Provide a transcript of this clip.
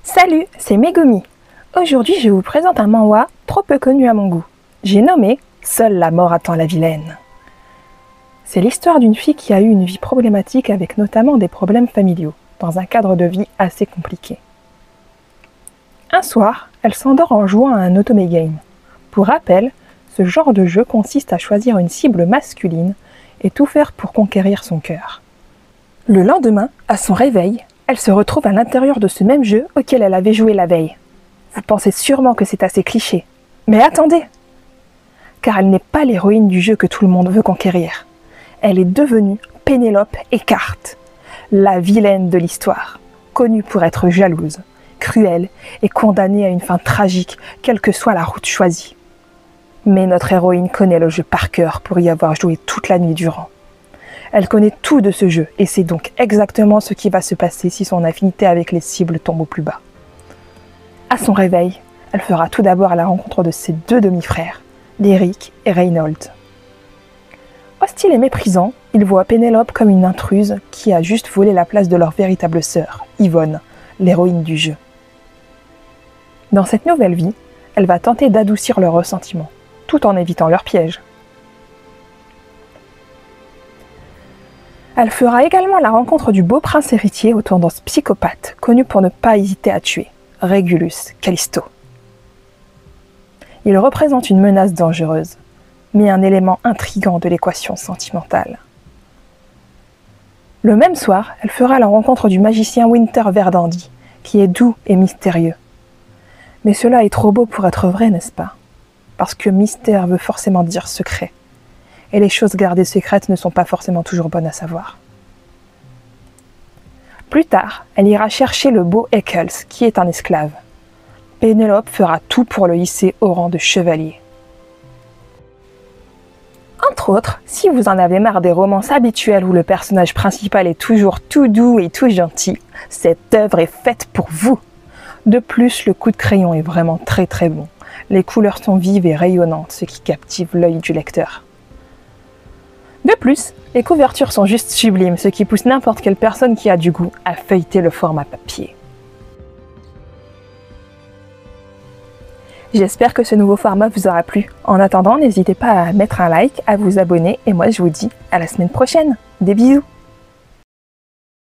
Salut, c'est Megumi. Aujourd'hui, je vous présente un manhwa trop peu connu à mon goût. J'ai nommé « Seule la mort attend la vilaine ». C'est l'histoire d'une fille qui a eu une vie problématique avec notamment des problèmes familiaux, dans un cadre de vie assez compliqué. Un soir, elle s'endort en jouant à un otome game. Pour rappel, ce genre de jeu consiste à choisir une cible masculine et tout faire pour conquérir son cœur. Le lendemain, à son réveil, elle se retrouve à l'intérieur de ce même jeu auquel elle avait joué la veille. Vous pensez sûrement que c'est assez cliché. Mais attendez! Car elle n'est pas l'héroïne du jeu que tout le monde veut conquérir. Elle est devenue Pénélope Eckhart, la vilaine de l'histoire, connue pour être jalouse, cruelle et condamnée à une fin tragique, quelle que soit la route choisie. Mais notre héroïne connaît le jeu par cœur pour y avoir joué toute la nuit durant. Elle connaît tout de ce jeu et sait donc exactement ce qui va se passer si son affinité avec les cibles tombe au plus bas. À son réveil, elle fera tout d'abord la rencontre de ses deux demi-frères, Derrick et Reinhold. Hostile et méprisant, ils voient Pénélope comme une intruse qui a juste volé la place de leur véritable sœur, Yvonne, l'héroïne du jeu. Dans cette nouvelle vie, elle va tenter d'adoucir leurs ressentiments, tout en évitant leurs pièges. Elle fera également la rencontre du beau prince héritier aux tendances psychopathes, connu pour ne pas hésiter à tuer, Régulus Callisto. Il représente une menace dangereuse, mais un élément intrigant de l'équation sentimentale. Le même soir, elle fera la rencontre du magicien Winter Verdandi, qui est doux et mystérieux. Mais cela est trop beau pour être vrai, n'est-ce pas? Parce que mystère veut forcément dire secret. Et les choses gardées secrètes ne sont pas forcément toujours bonnes à savoir. Plus tard, elle ira chercher le beau Eccles, qui est un esclave. Pénélope fera tout pour le hisser au rang de chevalier. Entre autres, si vous en avez marre des romances habituelles où le personnage principal est toujours tout doux et tout gentil, cette œuvre est faite pour vous. De plus, le coup de crayon est vraiment très très bon. Les couleurs sont vives et rayonnantes, ce qui captive l'œil du lecteur. De plus, les couvertures sont juste sublimes, ce qui pousse n'importe quelle personne qui a du goût à feuilleter le format papier. J'espère que ce nouveau format vous aura plu. En attendant, n'hésitez pas à mettre un like, à vous abonner et moi je vous dis à la semaine prochaine. Des bisous!